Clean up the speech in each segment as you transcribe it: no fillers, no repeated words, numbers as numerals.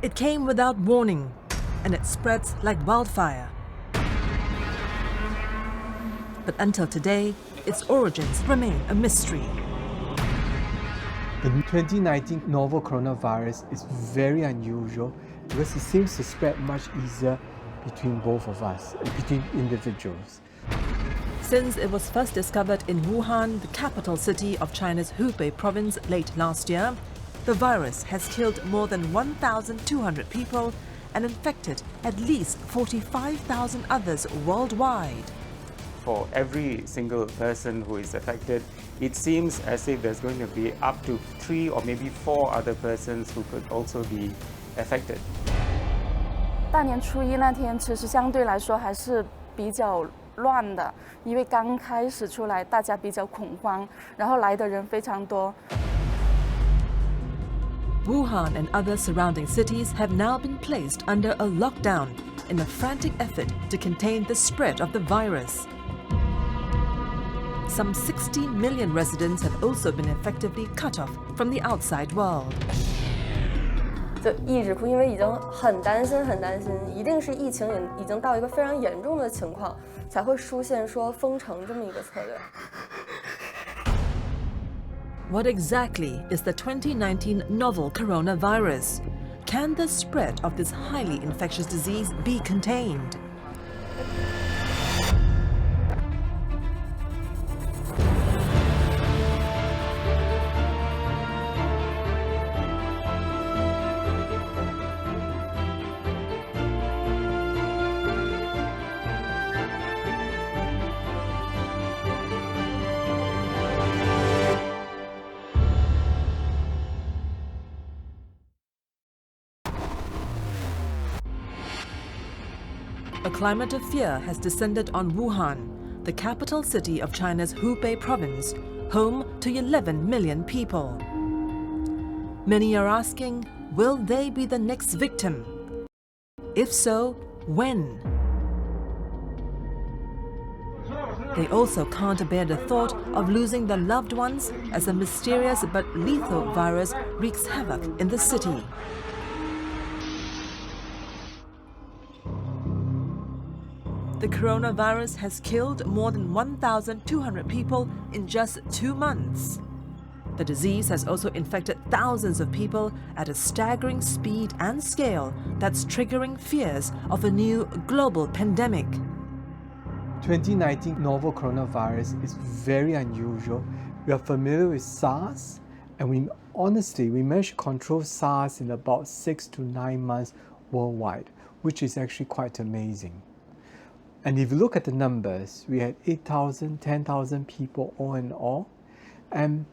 It came without warning, and it spreads like wildfire. But until today, its origins remain a mystery. The 2019 novel coronavirus is very unusual because it seems to spread much easier between both of us, between individuals. Since it was first discovered in Wuhan, the capital city of China's Hubei province, late last year, the virus has killed more than 1,200 people and infected at least 45,000 others worldwide. For every single person who is affected, it seems as if there's going to be up to 3 or maybe 4 other persons who could also be affected. 大年初一那天，其实相对来说还是比较乱的，因为刚开始出来，大家比较恐慌，然后来的人非常多。 Wuhan and other surrounding cities have now been placed under a lockdown in a frantic effort to contain the spread of the virus. Some 60 million residents have also been effectively cut off from the outside world. 就一直哭，因为已经很担心，一定是疫情已经到一个非常严重的情况，才会出现说封城这么一个策略。 What exactly is the 2019 novel coronavirus? Can the spread of this highly infectious disease be contained? A climate of fear has descended on Wuhan, the capital city of China's Hubei province, home to 11 million people. Many are asking, will they be the next victim? If so, when? They also can't bear the thought of losing their loved ones as a mysterious but lethal virus wreaks havoc in the city. The coronavirus has killed more than 1,200 people in just 2 months. The disease has also infected thousands of people at a staggering speed and scale that's triggering fears of a new global pandemic. 2019 novel coronavirus is very unusual. We are familiar with SARS, and we managed to control SARS in about 6 to 9 months worldwide, which is actually quite amazing. And if you look at the numbers, we had 8,000, 10,000 people all in all, and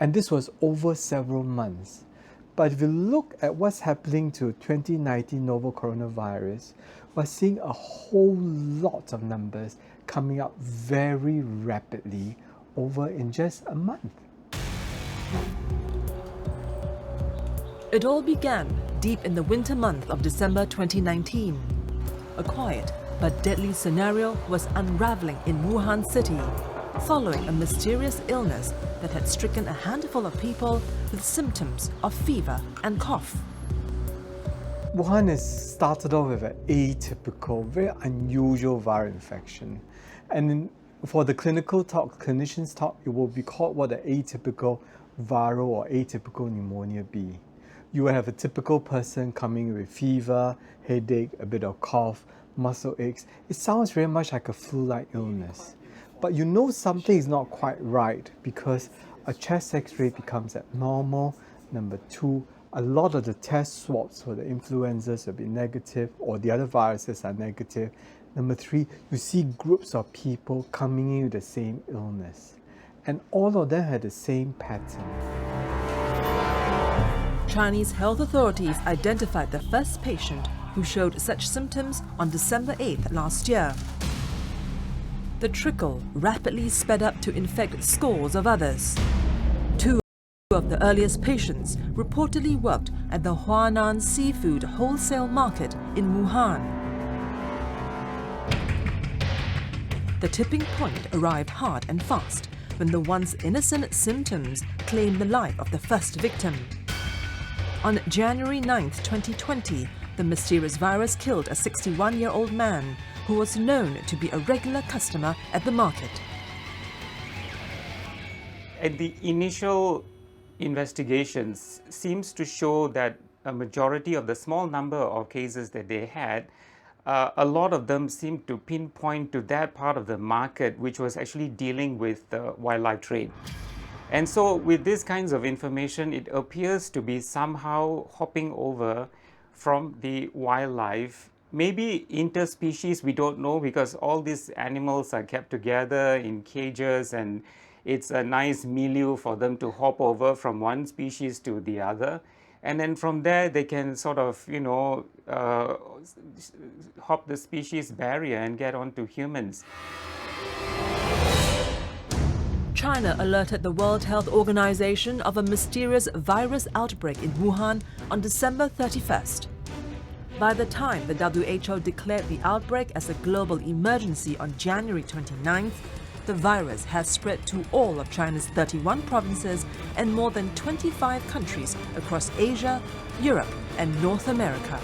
this was over several months. But if you look at what's happening to 2019 novel coronavirus, we're seeing a whole lot of numbers coming up very rapidly over in just a month. It all began deep in the winter month of December 2019. A quiet but deadly scenario was unraveling in Wuhan city, following a mysterious illness that had stricken a handful of people with symptoms of fever and cough. Wuhan has started off with an atypical, very unusual viral infection. And for the clinicians talk, it will be called what an atypical viral or atypical pneumonia be. You will have a typical person coming with fever, headache, a bit of cough, muscle aches. It sounds very much like a flu-like illness. But you know something is not quite right because a chest x-ray becomes abnormal. Number 2, a lot of the test swabs for the influenzas will be negative or the other viruses are negative. Number 3, you see groups of people coming in with the same illness. And all of them had the same pattern. Chinese health authorities identified the first patient who showed such symptoms on December 8th last year. The trickle rapidly sped up to infect scores of others. 2 of the earliest patients reportedly worked at the Huanan seafood wholesale market in Wuhan. The tipping point arrived hard and fast when the once innocent symptoms claimed the life of the first victim. On January 9, 2020, the mysterious virus killed a 61-year-old man who was known to be a regular customer at the market. And the initial investigations seems to show that a majority of the small number of cases that they had, a lot of them seemed to pinpoint to that part of the market which was actually dealing with the wildlife trade. And so with these kinds of information, it appears to be somehow hopping over from the wildlife, maybe interspecies, we don't know, because all these animals are kept together in cages and it's a nice milieu for them to hop over from one species to the other. And then from there, they can sort of, hop the species barrier and get onto humans. China alerted the World Health Organization of a mysterious virus outbreak in Wuhan on December 31st. By the time the WHO declared the outbreak as a global emergency on January 29th, the virus has spread to all of China's 31 provinces and more than 25 countries across Asia, Europe, and North America.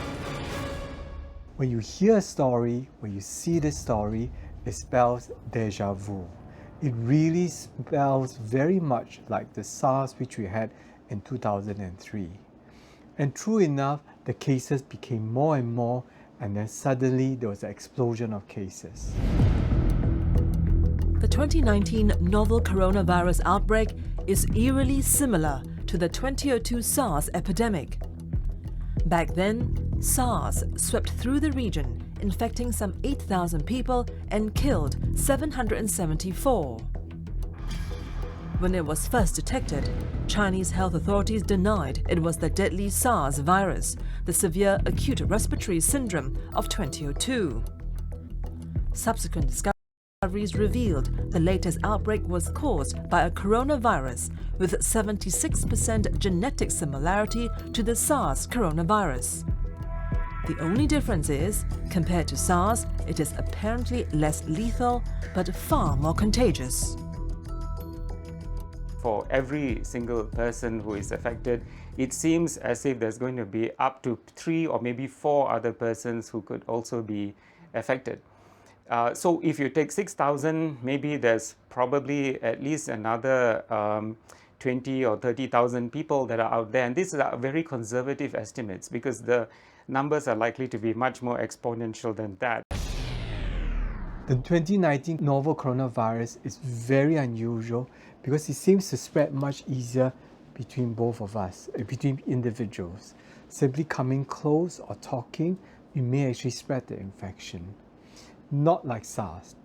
When you hear a story, when you see this story, it spells déjà vu. It really spells very much like the SARS which we had in 2003. And true enough, the cases became more and more, and then suddenly there was an explosion of cases. The 2019 novel coronavirus outbreak is eerily similar to the 2002 SARS epidemic. Back then, SARS swept through the region, infecting some 8,000 people and killed 774. When it was first detected, Chinese health authorities denied it was the deadly SARS virus, the severe acute respiratory syndrome of 2002. Subsequent discoveries revealed the latest outbreak was caused by a coronavirus with 76% genetic similarity to the SARS coronavirus. The only difference is, compared to SARS, it is apparently less lethal but far more contagious. For every single person who is affected, it seems as if there's going to be up to 3 or maybe 4 other persons who could also be affected. So if you take 6,000, maybe there's probably at least another 20 or 30,000 people that are out there. And these are very conservative estimates because the numbers are likely to be much more exponential than that. The 2019 novel coronavirus is very unusual because it seems to spread much easier between both of us, between individuals. Simply coming close or talking, we may actually spread the infection. Not like SARS.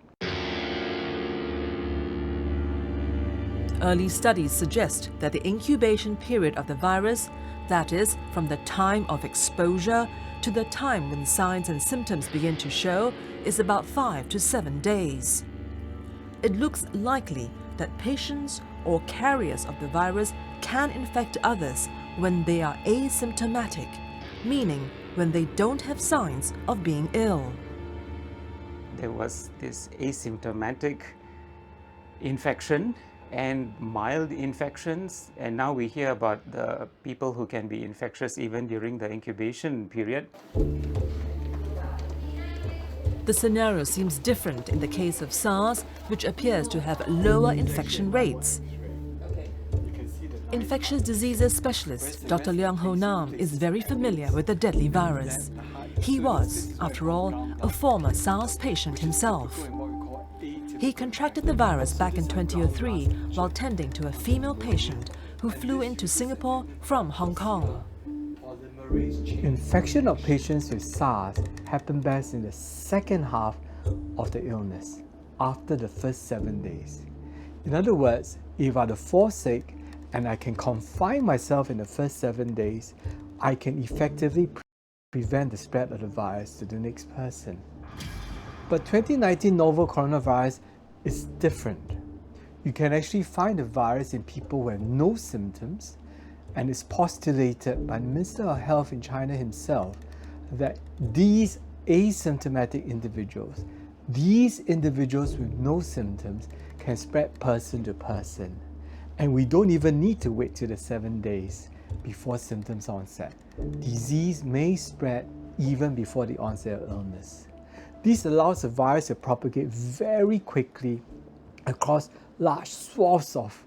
Early studies suggest that the incubation period of the virus, that is, from the time of exposure to the time when signs and symptoms begin to show, is about 5 to 7 days. It looks likely that patients or carriers of the virus can infect others when they are asymptomatic, meaning when they don't have signs of being ill. There was this asymptomatic infection and mild infections, and now we hear about the people who can be infectious even during the incubation period. The scenario seems different in the case of SARS, which appears to have lower infection rates. Infectious diseases specialist Dr. Leong Ho Nam is very familiar with the deadly virus. He was, after all, a former SARS patient himself. He contracted the virus back in 2003 while tending to a female patient who flew into Singapore from Hong Kong. Infection of patients with SARS happen best in the second half of the illness, after the first 7 days. In other words, if I fall sick and I can confine myself in the first 7 days, I can effectively prevent the spread of the virus to the next person. But 2019 novel coronavirus is different. You can actually find the virus in people who have no symptoms, and it's postulated by the Minister of Health in China himself that these asymptomatic individuals, these individuals with no symptoms, can spread person to person. And we don't even need to wait till the 7 days. before symptoms onset. Disease may spread even before the onset of illness. This allows the virus to propagate very quickly across large swaths of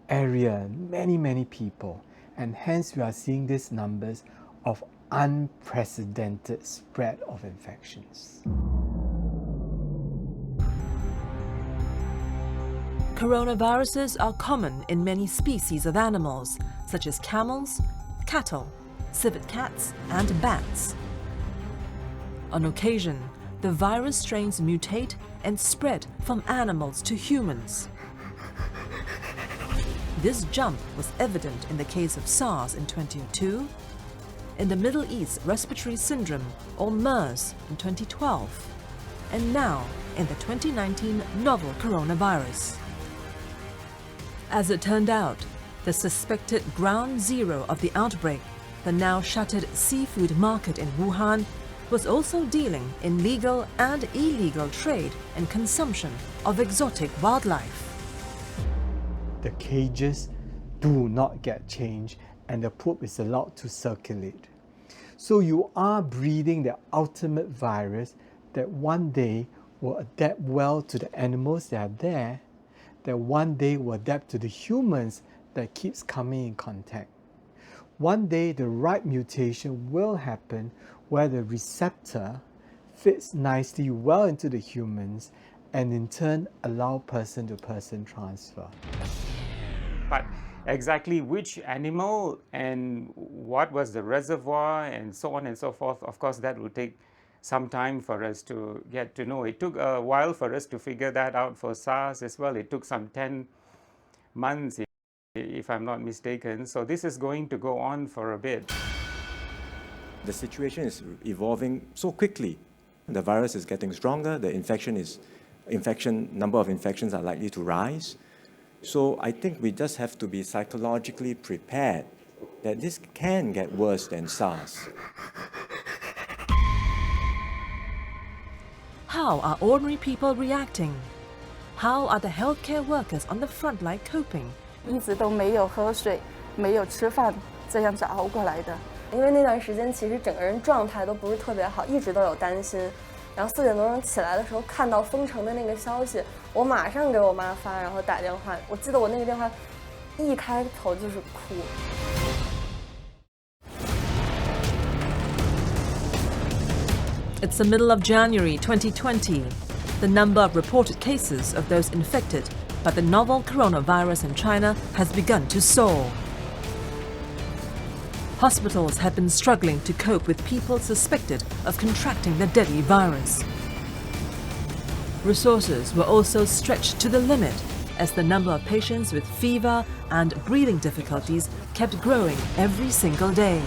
area, many people, and hence we are seeing these numbers of unprecedented spread of infections. Coronaviruses are common in many species of animals, such as camels, cattle, civet cats, and bats. On occasion, the virus strains mutate and spread from animals to humans. This jump was evident in the case of SARS in 2002, in the Middle East Respiratory Syndrome, or MERS, in 2012, and now in the 2019 novel coronavirus. As it turned out, the suspected ground zero of the outbreak, the now shuttered seafood market in Wuhan, was also dealing in legal and illegal trade and consumption of exotic wildlife. The cages do not get changed and the poop is allowed to circulate. So you are breeding the ultimate virus that one day will adapt well to the animals that are there, that one day will adapt to the humans that keeps coming in contact. One day the right mutation will happen where the receptor fits nicely well into the humans and in turn allow person-to-person transfer. But exactly which animal and what was the reservoir and so on and so forth, of course that will take some time for us to get to know. It took a while for us to figure that out for SARS as well. It took some 10 months, if I'm not mistaken. So this is going to go on for a bit. The situation is evolving so quickly. The virus is getting stronger, the number of infections are likely to rise. So I think we just have to be psychologically prepared that this can get worse than SARS. How are ordinary people reacting? How are the healthcare workers on the front line coping? 一直都没有喝水，没有吃饭，这样子熬过来的。因为那段时间其实整个人状态都不是特别好，一直都有担心。然后4点多钟起来的时候，看到封城的那个消息，我马上给我妈发，然后打电话。我记得我那个电话一开头就是哭。It's the middle of January 2020. The number of reported cases of those infected by the novel coronavirus in China has begun to soar. Hospitals have been struggling to cope with people suspected of contracting the deadly virus. Resources were also stretched to the limit as the number of patients with fever and breathing difficulties kept growing every single day.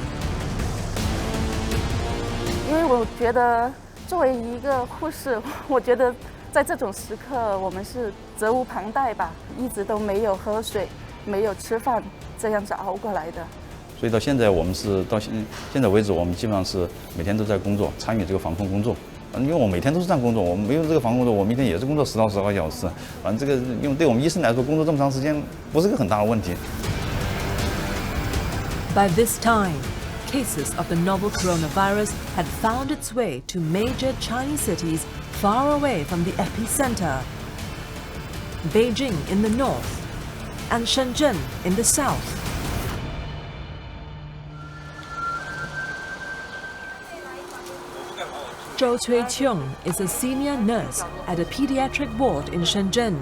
因为我觉得作为一个护士，我觉得在这种时刻我们是责无旁贷吧，一直都没有喝水，没有吃饭，这样子熬过来的。所以到现在我们是到现在为止，我们基本上是每天都在工作，参与这个防控工作。因为我每天都是这样工作，我们没有这个防控工作，我明天也是工作10到12个小时。反正这个，因为对我们医生来说，工作这么长时间不是个很大的问题。By this time, cases of the novel coronavirus had found its way to major Chinese cities far away from the epicenter. Beijing in the north and Shenzhen in the south. Zhou Cui-Cheung is a senior nurse at a pediatric ward in Shenzhen.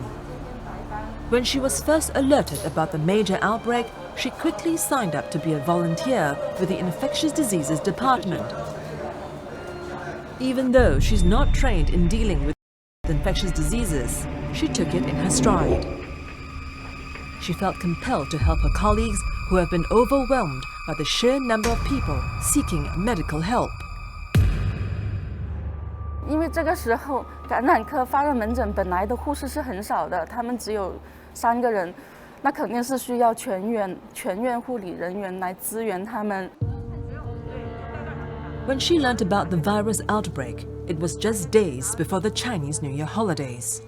When she was first alerted about the major outbreak, she quickly signed up to be a volunteer with the Infectious Diseases Department. Even though she's not trained in dealing with infectious diseases, she took it in her stride. She felt compelled to help her colleagues who have been overwhelmed by the sheer number of people seeking medical help. 因为这个时候感染科发热门诊本来的护士是很少的，他们只有3个人，那肯定是需要全院护理人员来支援他们。When she learnt about the virus outbreak, it was just days before the Chinese New Year holidays.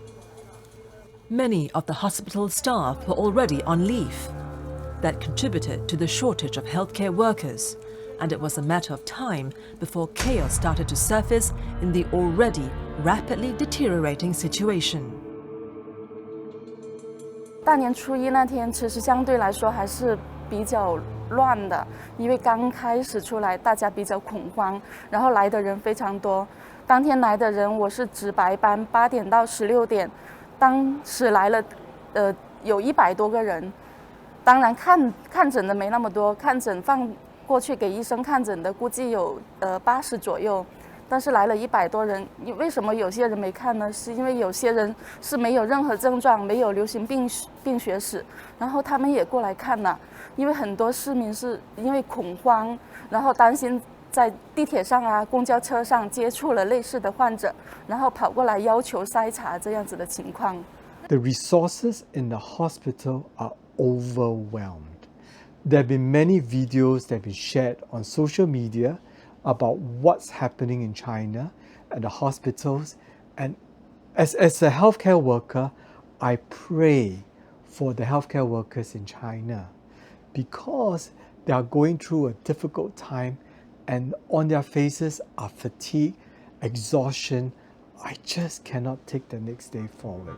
Many of the hospital staff were already on leave. that contributed to the shortage of healthcare workers, and it was a matter of time before chaos started to surface in the already rapidly deteriorating situation. 大年初一那天，其实相对来说还是比较乱的，因为刚开始出来，大家比较恐慌，然后来的人非常多。当天来的人，我是值白班，8点到16点，当时来了，有100多个人。当然看诊的没那么多，看诊放过去给医生看诊的估计有80左右。 但是来了100多人，为什么有些人没看呢？是因为有些人是没有任何症状，没有流行病学史，然后他们也过来看了。因为很多市民是因为恐慌，然后担心在地铁上啊、公交车上接触了类似的患者，然后跑过来要求筛查这样子的情况。The resources in the hospital are overwhelmed. There have been many videos that have been shared on social media about what's happening in China at the hospitals, and as a healthcare worker, I pray for the healthcare workers in China because they are going through a difficult time and on their faces are fatigue, exhaustion. I just cannot take the next day forward.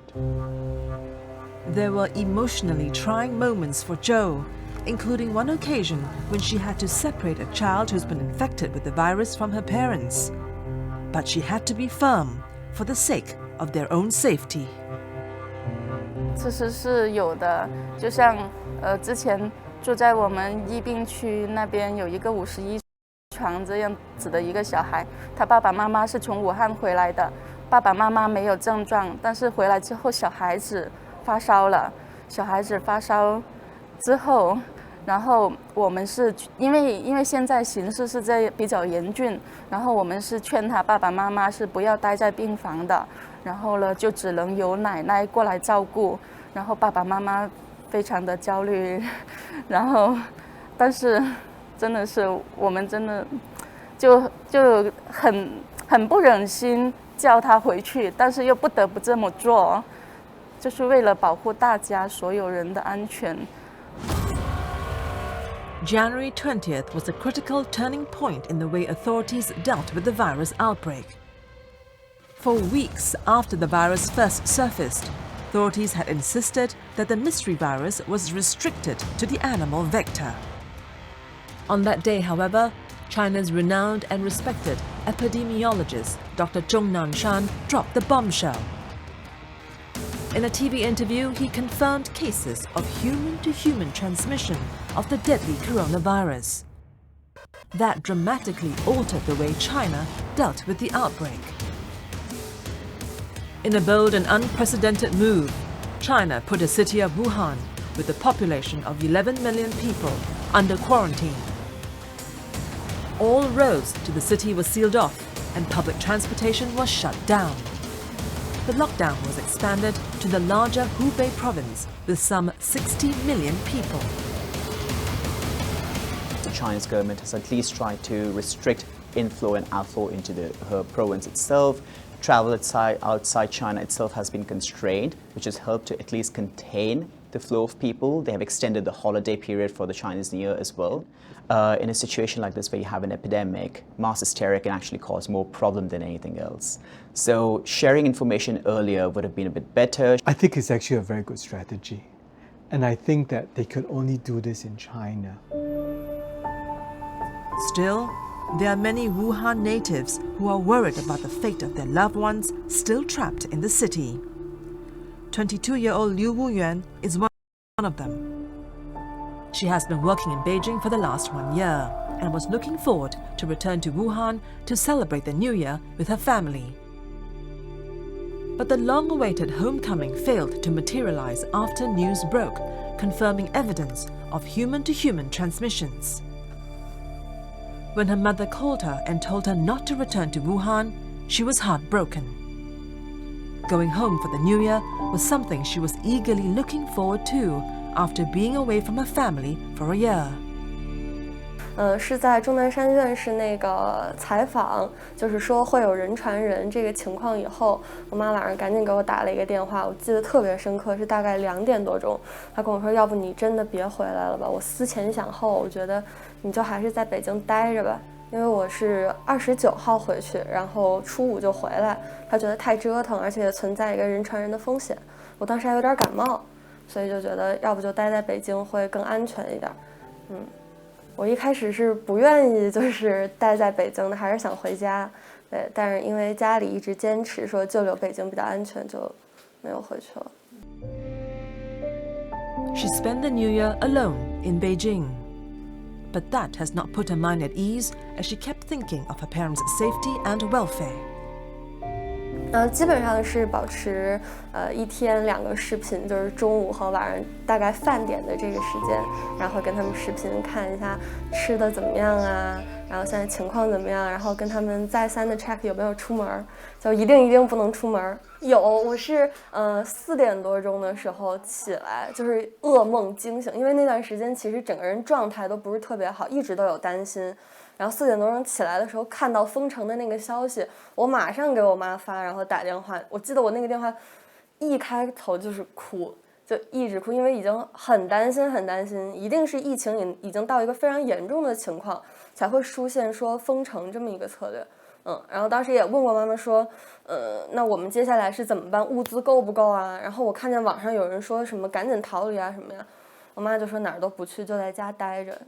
There were emotionally trying moments for Zhou, including one occasion when she had to separate a child who's been infected with the virus from her parents. But she had to be firm for the sake of their own safety. 其实是有的，就像之前住在我们疫病区那边有一个51床这样子的一个小孩，他爸爸妈妈是从武汉回来的，爸爸妈妈没有症状，但是回来之后小孩子发烧了，小孩子发烧之后。 然后我们是因为现在形势是在比较严峻，然后我们是劝他爸爸妈妈是不要待在病房的，然后呢就只能由奶奶过来照顾，然后爸爸妈妈非常的焦虑，然后但是真的是我们真的就很不忍心叫他回去，但是又不得不这么做，就是为了保护大家所有人的安全。 January 20th was a critical turning point in the way authorities dealt with the virus outbreak. For weeks after the virus first surfaced, authorities had insisted that the mystery virus was restricted to the animal vector. On that day, however, China's renowned and respected epidemiologist Dr. Zhong Nanshan dropped the bombshell. In a TV interview, he confirmed cases of human-to-human transmission of the deadly coronavirus. That dramatically altered the way China dealt with the outbreak. In a bold and unprecedented move, China put the city of Wuhan, with a population of 11 million people, under quarantine. All roads to the city were sealed off and public transportation was shut down. The lockdown was expanded to the larger Hubei province with some 60 million people. The Chinese government has at least tried to restrict inflow and outflow into her province itself. Travel outside China itself has been constrained, which has helped to at least contain the flow of people. They have extended the holiday period for the Chinese New Year as well. In a situation like this where you have an epidemic, mass hysteria can actually cause more problem than anything else. So sharing information earlier would have been a bit better. I think it's actually a very good strategy. And I think that they could only do this in China. Still, there are many Wuhan natives who are worried about the fate of their loved ones still trapped in the city. 22-year-old Liu Wuyuan is one of them. She has been working in Beijing for the last 1 year and was looking forward to return to Wuhan to celebrate the New Year with her family. But the long-awaited homecoming failed to materialize after news broke, confirming evidence of human-to-human transmissions. When her mother called her and told her not to return to Wuhan, she was heartbroken. Going home for the New Year was something she was eagerly looking forward to after being away from her family for a year. 是在钟南山院士那个采访，就是说会有人传人这个情况以后，我妈晚上赶紧给我打了一个电话，我记得特别深刻，是大概2点多钟，她跟我说，要不你真的别回来了吧，我思前想后，我觉得你就还是在北京待着吧。因为我是29号回去，然后初5就回来，他觉得太折腾，而且存在一个人传人的风险。我当时还有点感冒，所以就觉得要不就待在北京会更安全一点。我一开始是不愿意就是待在北京的，还是想回家。对，但是因为家里一直坚持说就留北京比较安全，就没有回去了。She spent the New Year alone in Beijing. But that has not put her mind at ease as she kept thinking of her parents' safety and welfare. 基本上是保持1天2个视频，就是中午和晚上大概饭点的这个时间，然后跟他们视频看一下吃的怎么样啊，然后现在情况怎么样，然后跟他们再三的 check 有没有出门，就一定不能出门。我是4点多钟的时候起来，就是噩梦惊醒，因为那段时间其实整个人状态都不是特别好，一直都有担心。然后4点多钟起来的时候，看到封城的那个消息，我马上给我妈发，然后打电话。我记得我那个电话一开头就是哭，就一直哭，因为已经很担心，一定是疫情已经到一个非常严重的情况，才会出现说封城这么一个策略。然后当时也问过妈妈说，那我们接下来是怎么办？物资够不够啊？然后我看见网上有人说什么赶紧逃离啊什么呀，我妈就说哪儿都不去，就在家待着。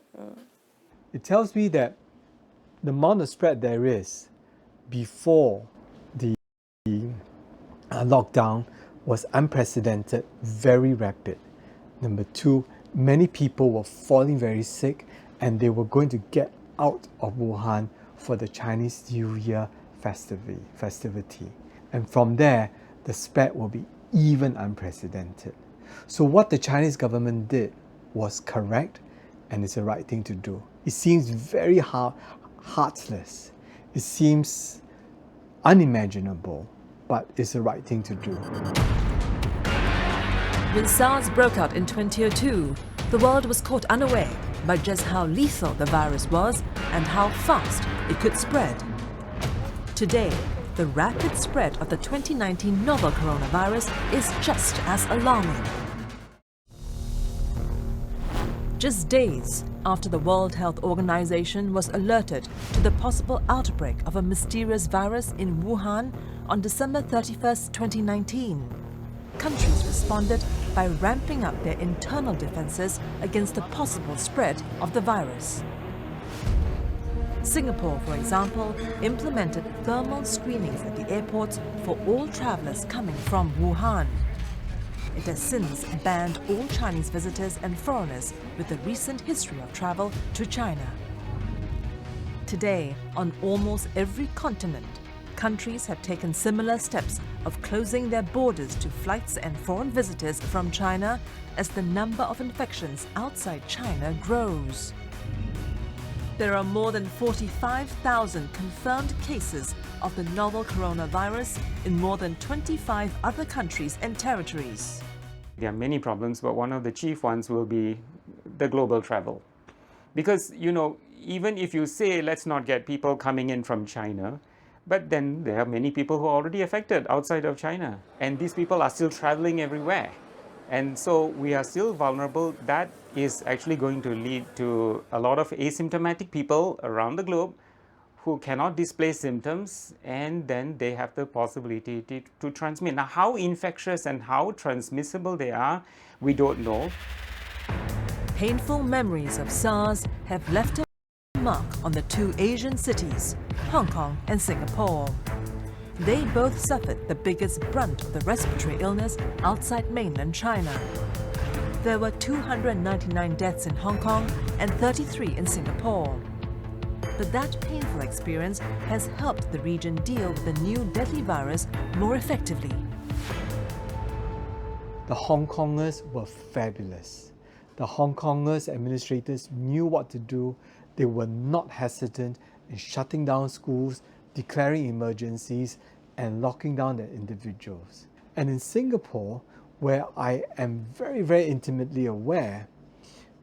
It tells me that the amount of spread there is before the lockdown was unprecedented, very rapid. Number 2, many people were falling very sick and they were going to get out of Wuhan for the Chinese New Year festivity. And from there, the spread will be even unprecedented. So what the Chinese government did was correct and it's the right thing to do. It seems very heartless. It seems unimaginable, but it's the right thing to do. When SARS broke out in 2002, the world was caught unaware by just how lethal the virus was and how fast it could spread. Today, the rapid spread of the 2019 novel coronavirus is just as alarming. Just days after the World Health Organization was alerted to the possible outbreak of a mysterious virus in Wuhan on December 31st, 2019, countries responded by ramping up their internal defenses against the possible spread of the virus. Singapore, for example, implemented thermal screenings at the airports for all travelers coming from Wuhan. It has since banned all Chinese visitors and foreigners with a recent history of travel to China. Today, on almost every continent, countries have taken similar steps of closing their borders to flights and foreign visitors from China as the number of infections outside China grows. There are more than 45,000 confirmed cases of the novel coronavirus in more than 25 other countries and territories. There are many problems, but one of the chief ones will be the global travel. Because, even if you say, let's not get people coming in from China, but then there are many people who are already affected outside of China. And these people are still traveling everywhere. And so we are still vulnerable. That is actually going to lead to a lot of asymptomatic people around the globe who cannot display symptoms, and then they have the possibility to transmit. Now, how infectious and how transmissible they are, we don't know. Painful memories of SARS have left a mark on the two Asian cities, Hong Kong and Singapore. They both suffered the biggest brunt of the respiratory illness outside mainland China. There were 299 deaths in Hong Kong and 33 in Singapore. But that painful experience has helped the region deal with the new deadly virus more effectively. The Hong Kongers were fabulous. The Hong Kongers administrators knew what to do. They were not hesitant in shutting down schools, declaring emergencies, and locking down their individuals. And in Singapore, where I am very, very intimately aware,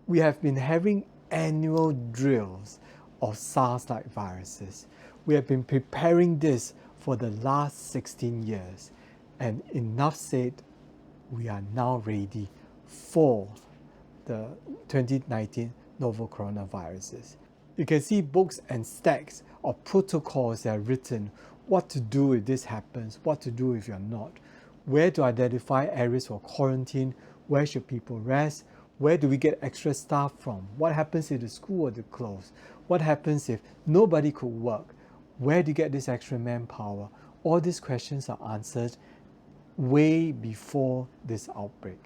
we have been having annual drills of SARS-like viruses. We have been preparing this for the last 16 years, and enough said, we are now ready for the 2019 novel coronaviruses. You can see books and stacks of protocols that are written, what to do if this happens, what to do if you're not, where to identify areas for quarantine, where should people rest, where do we get extra staff from, what happens if the school were to close, what happens if nobody could work, where do you get this extra manpower? All these questions are answered way before this outbreak.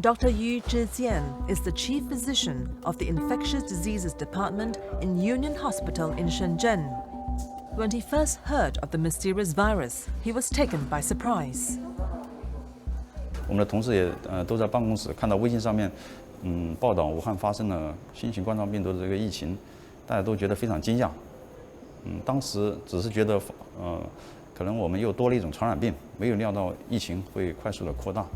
Dr. Yu Zhijian is the chief physician of the Infectious Diseases Department in Union Hospital in Shenzhen. When he first heard of the mysterious virus, he was taken by surprise. 我们的同事也都在办公室看到微信上面报道武汉发生了新型冠状病毒的这个疫情，大家都觉得非常惊讶。当时只是觉得可能我们又多了一种传染病，没有料到疫情会快速的扩大。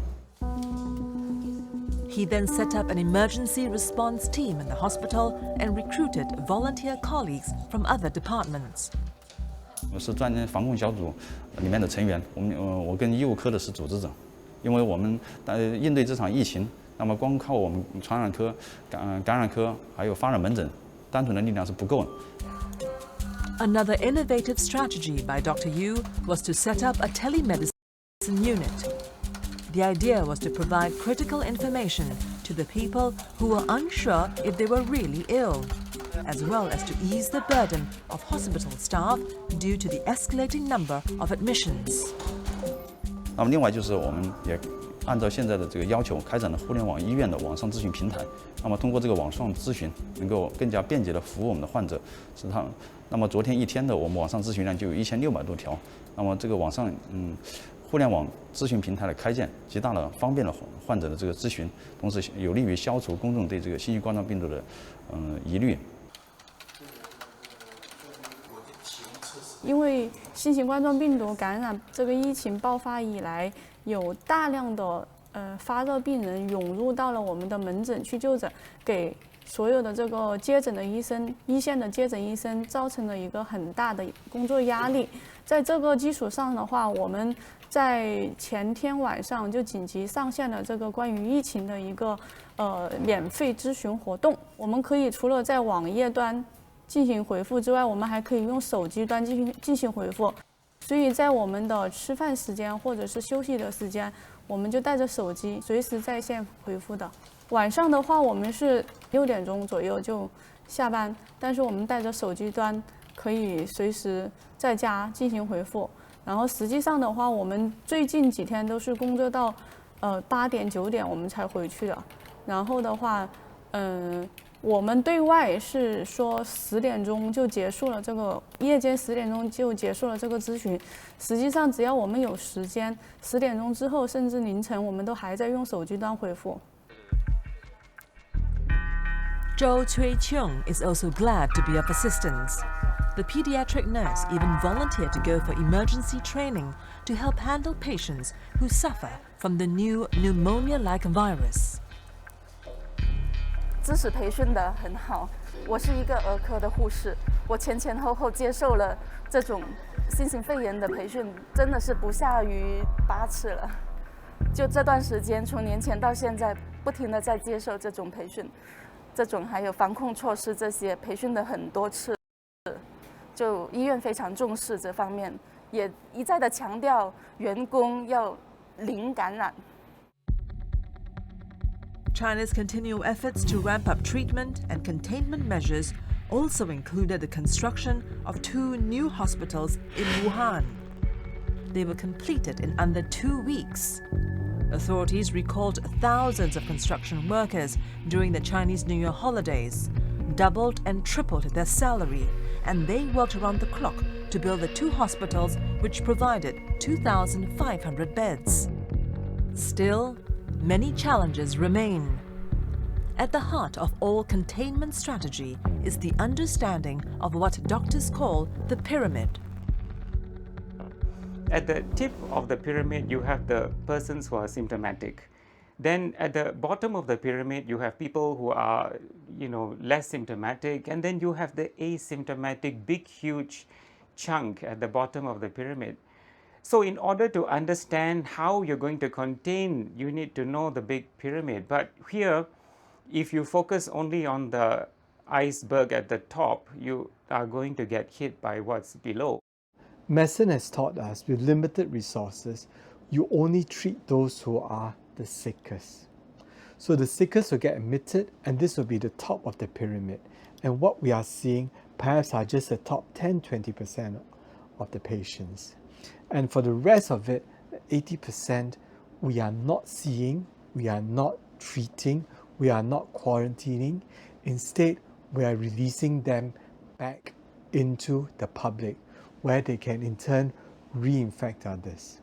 He then set up an emergency response team in the hospital and recruited volunteer colleagues from other departments. 我是专防控小组里面的成员，我跟医务科的是组织者，因为我们应对这场疫情，那么光靠我们传染科、感染科还有发热门诊，单纯的力量是不够的。 Another innovative strategy by Dr. Yu was to set up a telemedicine unit. The idea was to provide critical information to the people who were unsure if they were really ill, as well as to ease the burden of hospital staff due to the escalating number of admissions. 那么另外就是我们也按照现在的这个要求，开展了互联网医院的网上咨询平台。那么通过这个网上咨询，能够更加便捷地服务我们的患者。那么昨天一天的我们网上咨询量就有1600多条。那么这个网上互联网咨询平台的开建，极大地方便了患者的这个咨询，同时有利于消除公众对这个新型冠状病毒的疑虑。因为新型冠状病毒感染这个疫情爆发以来，有大量的发热病人涌入到了我们的门诊去就诊，给所有的这个接诊的医生、一线的接诊医生造成了一个很大的工作压力。在这个基础上的话，我们在前天晚上就紧急上线了这个关于疫情的一个免费咨询活动。我们可以除了在网页端进行回复之外，我们还可以用手机端进行回复。所以在我们的吃饭时间或者是休息的时间，我们就带着手机随时在线回复的。晚上的话，我们是6点钟左右就下班，但是我们带着手机端可以随时在家进行回复。然后实际上的话，我们最近几天都是工作到8点9点我们才回去的。然后的话，我们对外是说10点钟就结束了这个夜间10点钟就结束了这个咨询。实际上，只要我们有时间，10点钟之后甚至凌晨，我们都还在用手机端回复。 Zhou Cui-chung is also glad to be of assistance. The pediatric nurse even volunteered to go for emergency training to help handle patients who suffer from the new pneumonia-like virus. 知识培训的很好，我是一个儿科的护士，我前后接受了这种新型肺炎的培训，真的是不下于8次了。就这段时间，从年前到现在，不停地在接受这种培训。 这种还有防控措施这些培训的很多次，就医院非常重视这方面，也一再的强调员工要零感染。 China's continual efforts to ramp up treatment and containment measures also included the construction of 2 new hospitals in Wuhan. They were completed in under 2 weeks. Authorities recalled thousands of construction workers during the Chinese New Year holidays, doubled and tripled their salary, and they worked around the clock to build the 2 hospitals which provided 2,500 beds. Still, many challenges remain. At the heart of all containment strategy is the understanding of what doctors call the pyramid. At the tip of the pyramid, you have the persons who are symptomatic. Then at the bottom of the pyramid, you have people who are, less symptomatic, and then you have the asymptomatic, big, huge chunk at the bottom of the pyramid. So in order to understand how you're going to contain, you need to know the big pyramid. But here, if you focus only on the iceberg at the top, you are going to get hit by what's below. Medicine has taught us with limited resources, you only treat those who are the sickest. So the sickest will get admitted, and this will be the top of the pyramid. And what we are seeing perhaps are just the top 10-20% of the patients. And for the rest of it, 80%, we are not seeing, we are not treating, we are not quarantining. Instead, we are releasing them back into the public, where they can in turn reinfect others.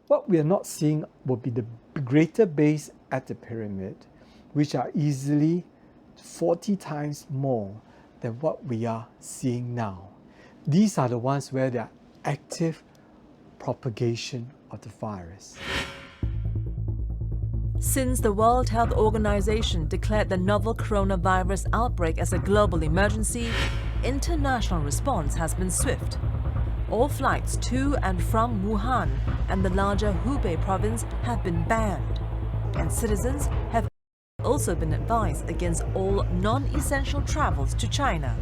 What we are not seeing will be the greater base at the pyramid, which are easily 40 times more than what we are seeing now. These are the ones where there are active propagation of the virus. Since the World Health Organization declared the novel coronavirus outbreak as a global emergency, international response has been swift. All flights to and from Wuhan and the larger Hubei province have been banned, and citizens have also been advised against all non-essential travels to China.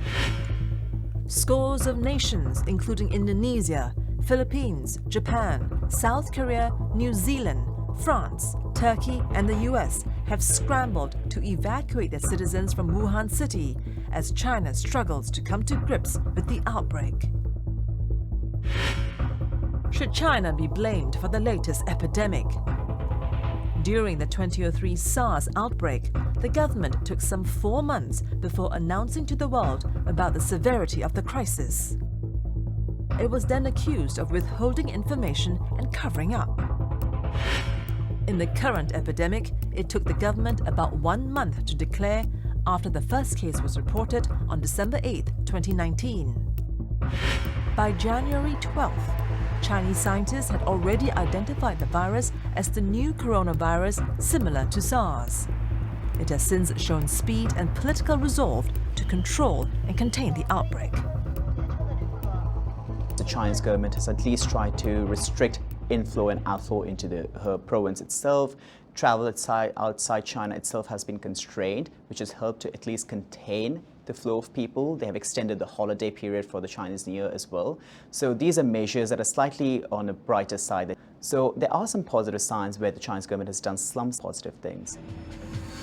Scores of nations, including Indonesia, Philippines, Japan, South Korea, New Zealand, France, Turkey, and the US have scrambled to evacuate their citizens from Wuhan city as China struggles to come to grips with the outbreak. Should China be blamed for the latest epidemic? During the 2003 SARS outbreak, the government took some 4 months before announcing to the world about the severity of the crisis. It was then accused of withholding information and covering up. In the current epidemic, it took the government about 1 month to declare after the first case was reported on December 8, 2019. By January 12th, Chinese scientists had already identified the virus as the new coronavirus similar to SARS. It has since shown speed and political resolve to control and contain the outbreak. The Chinese government has at least tried to restrict inflow and outflow into her province itself. Travel outside China itself has been constrained, which has helped to at least contain the flow of people. They have extended the holiday period for the Chinese New Year as well. So these are measures that are slightly on the brighter side. So there are some positive signs where the Chinese government has done some positive things.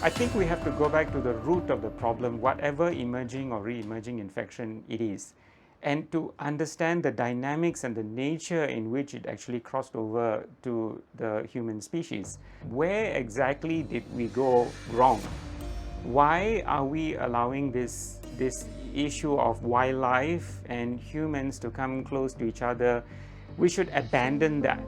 I think we have to go back to the root of the problem, whatever emerging or re-emerging infection it is, and to understand the dynamics and the nature in which it actually crossed over to the human species. Where exactly did we go wrong? Why are we allowing this issue of wildlife and humans to come close to each other? We should abandon that.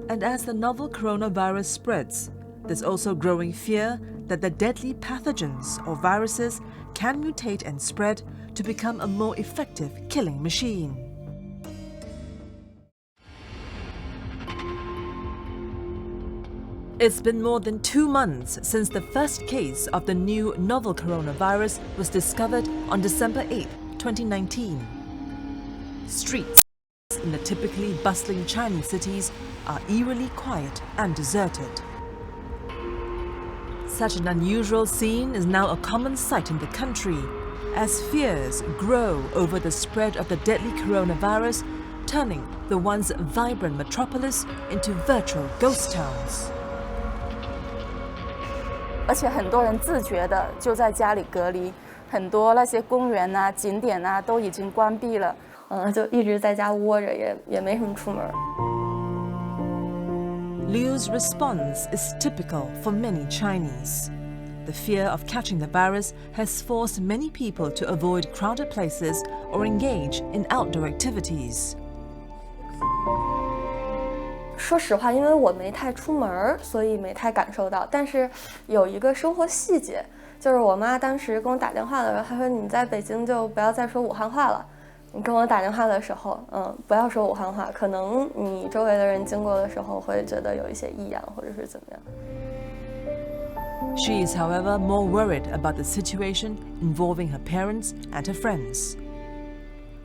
And as the novel coronavirus spreads, there's also growing fear that the deadly pathogens or viruses can mutate and spread to become a more effective killing machine. It's been more than 2 months since the first case of the new novel coronavirus was discovered on December 8, 2019. Streets in the typically bustling Chinese cities are eerily quiet and deserted. Such an unusual scene is now a common sight in the country as fears grow over the spread of the deadly coronavirus, turning the once vibrant metropolis into virtual ghost towns. 而且很多人自觉的就在家里隔离，很多那些公园啊、景点啊都已经关闭了。就一直在家窝着，也没什么出门。Liu's response is typical for many Chinese. The fear of catching the virus has forced many people to avoid crowded places or engage in outdoor activities. 说实话，因为我没太出门，所以没太感受到。但是有一个生活细节，就是我妈当时跟我打电话的时候，她说：“你在北京就不要再说武汉话了。”你跟我打电话的时候，不要说武汉话，可能你周围的人经过的时候会觉得有一些异样，或者是怎么样。She is, however, more worried about the situation involving her parents and her friends.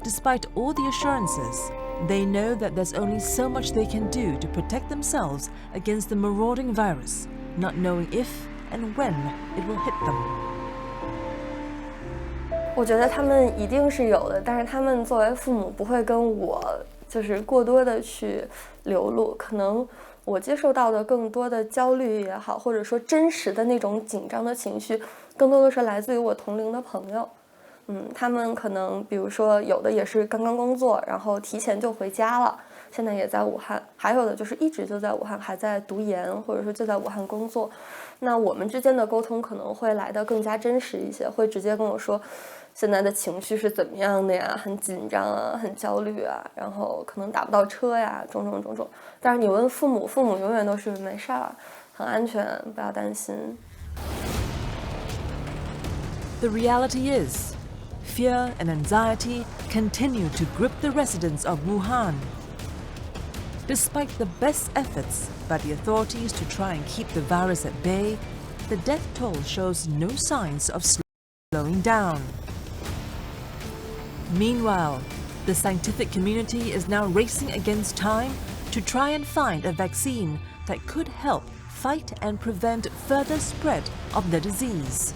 Despite all the assurances, they know that there's only so much they can do to protect themselves against the marauding virus, not knowing if and when it will hit them. 我觉得他们一定是有的，但是他们作为父母不会跟我就是过多的去流露，可能我接受到的更多的焦虑也好，或者说真实的那种紧张的情绪，更多的是来自于我同龄的朋友。他们可能比如说有的也是刚刚工作，然后提前就回家了，现在也在武汉，还有的就是一直就在武汉，还在读研，或者说就在武汉工作。那我们之间的沟通可能会来得更加真实一些，会直接跟我说现在的情绪是怎么样的呀，很紧张啊，很焦虑啊，然后可能打不到车呀，种种。但是你问父母，父母永远都是没事儿，很安全，不要担心。The reality is, fear and anxiety continue to grip the residents of Wuhan. Despite the best efforts by the authorities to try and keep the virus at bay, the death toll shows no signs of slowing down. Meanwhile, the scientific community is now racing against time to try and find a vaccine that could help fight and prevent further spread of the disease.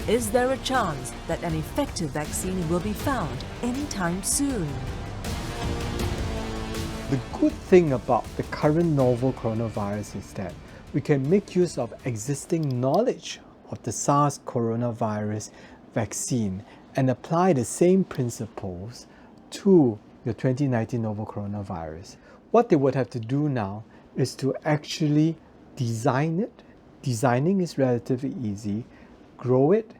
Is there a chance that an effective vaccine will be found anytime soon? The good thing about the current novel coronavirus is that we can make use of existing knowledge of the SARS coronavirus vaccine and apply the same principles to the 2019 novel coronavirus. What they would have to do now is to actually design it. Designing is relatively easy. Grow it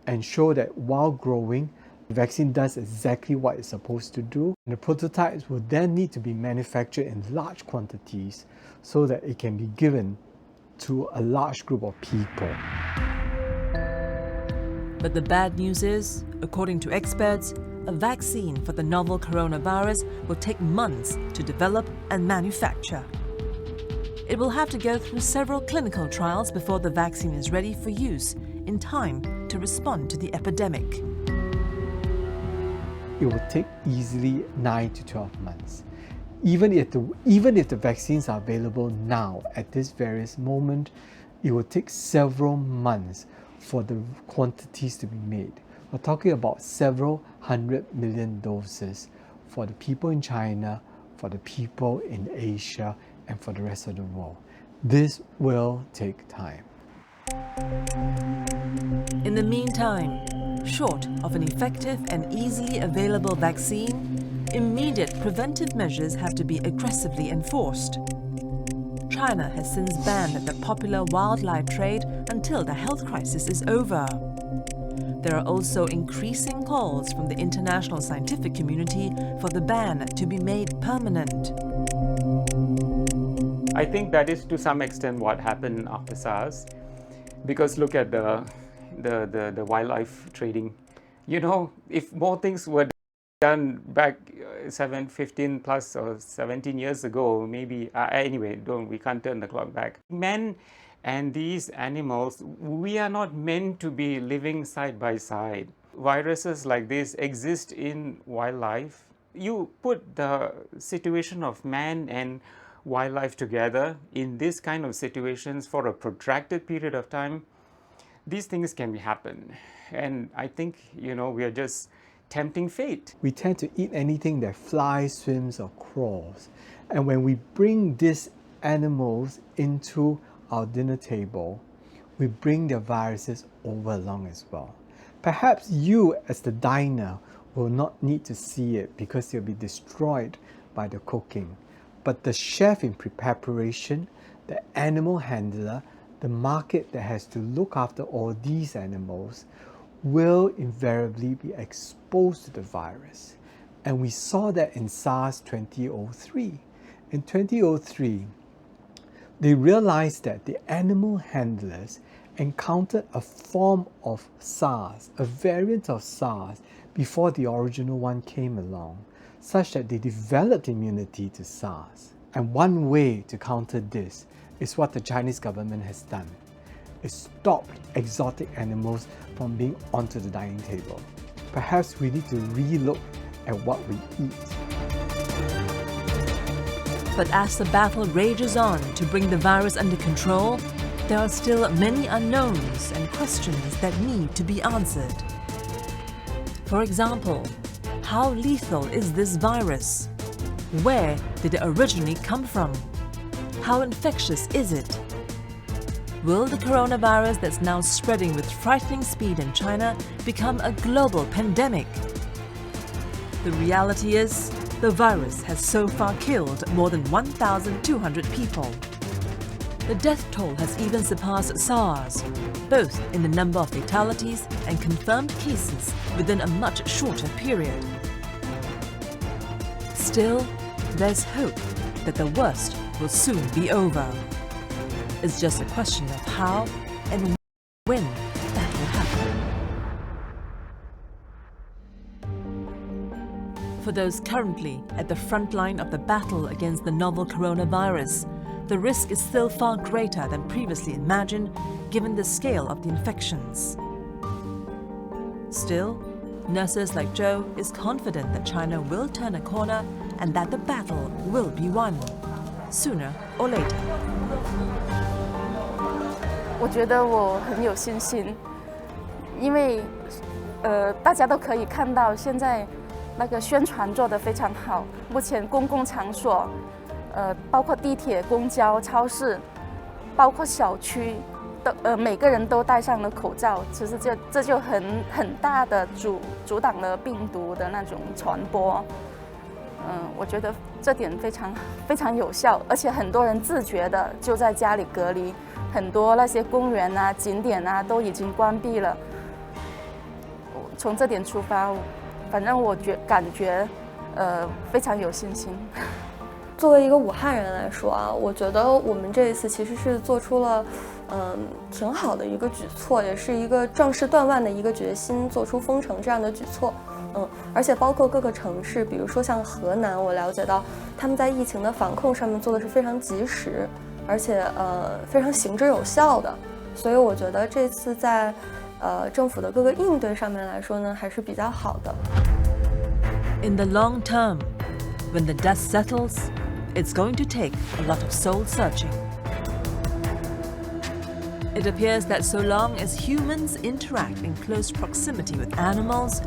and show that while growing, the vaccine does exactly what it's supposed to do. And the prototypes will then need to be manufactured in large quantities so that it can be given to a large group of people. But the bad news is, according to experts, a vaccine for the novel coronavirus will take months to develop and manufacture. It will have to go through several clinical trials before the vaccine is ready for use in time to respond to the epidemic. It will take easily 9 to 12 months. Even if the vaccines are available now at this various moment, it will take several months for the quantities to be made. We're talking about several 100 million doses for the people in China, for the people in Asia, and for the rest of the world. This will take time. In the meantime, short of an effective and easily available vaccine, immediate preventive measures have to be aggressively enforced. China has since banned the popular wildlife trade until the health crisis is over. There are also increasing calls from the international scientific community for the ban to be made permanent. I think that is to some extent what happened after SARS, because look at the wildlife trading. You know, if more things were done back 15 plus or 17 years ago, maybe, anyway, we can't turn the clock back. Men and these animals, we are not meant to be living side by side. Viruses like this exist in wildlife. You put the situation of man and wildlife together in this kind of situations for a protracted period of time, these things can happen. And I think, you know, we are just tempting fate. We tend to eat anything that flies, swims, or crawls. And when we bring these animals into our dinner table, we bring their viruses over along as well. Perhaps you, as the diner, will not need to see it because they'll be destroyed by the cooking. But the chef in preparation, the animal handler, the market that has to look after all these animals will invariably be exposed to the virus. And we saw that in SARS 2003. In 2003, they realized that the animal handlers encountered a form of SARS, a variant of SARS before the original one came along, such that they developed immunity to SARS. And one way to counter this is what the Chinese government has done. It stopped exotic animals from being onto the dining table. Perhaps we need to relook at what we eat. But as the battle rages on to bring the virus under control, there are still many unknowns and questions that need to be answered. For example, how lethal is this virus? Where did it originally come from? How infectious is it? Will the coronavirus that's now spreading with frightening speed in China become a global pandemic? The reality is, the virus has so far killed more than 1,200 people. The death toll has even surpassed SARS, both in the number of fatalities and confirmed cases within a much shorter period. Still, there's hope that the worst will soon be over. It's just a question of how and when that will happen. For those currently at the front line of the battle against the novel coronavirus, the risk is still far greater than previously imagined given the scale of the infections. Still, nurses like Zhou is confident that China will turn a corner and that the battle will be won, sooner or later. 我觉得我很有信心，因为大家都可以看到现在那个宣传做得非常好。目前公共场所，包括地铁、公交、超市，包括小区，每个人都戴上了口罩。其实这就很大的阻挡了病毒的那种传播。我觉得这点非常有效，而且很多人自觉的就在家里隔离。 很多那些公园啊、景点啊都已经关闭了。从这点出发，反正我感觉非常有信心。作为一个武汉人来说啊，我觉得我们这一次其实是做出了挺好的一个举措，也是一个壮士断腕的一个决心，做出封城这样的举措。而且包括各个城市，比如说像河南，我了解到他们在疫情的防控上面做的是非常及时。 而且非常行之有效的，所以我觉得这次在政府的各个应对上面来说呢，还是比较好的。In the long term, when the dust settles, it's going to take a lot of soul searching. It appears that so long as humans interact in close proximity with animals,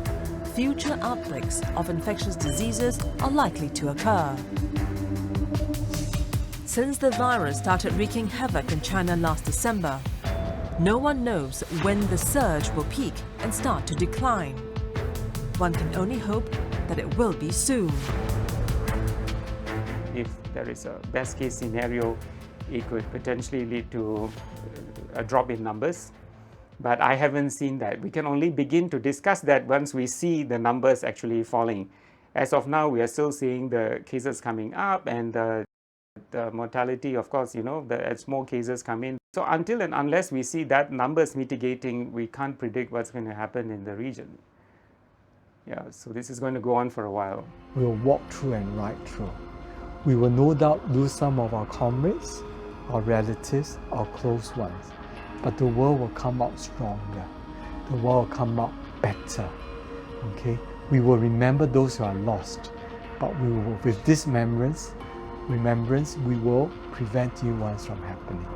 future outbreaks of infectious diseases are likely to occur. Since the virus started wreaking havoc in China last December, no one knows when the surge will peak and start to decline. One can only hope that it will be soon. If there is a best case scenario, it could potentially lead to a drop in numbers. But I haven't seen that. We can only begin to discuss that once we see the numbers actually falling. As of now, we are still seeing the cases coming up and the mortality, of course, as more cases come in. So until and unless we see that numbers mitigating, we can't predict what's going to happen in the region. Yeah, so this is going to go on for a while. We'll walk through and ride through. We will no doubt lose some of our comrades, our relatives, our close ones. But the world will come out stronger. The world will come out better. Okay? We will remember those who are lost. But we will, with this remembrance, we will prevent new ones from happening.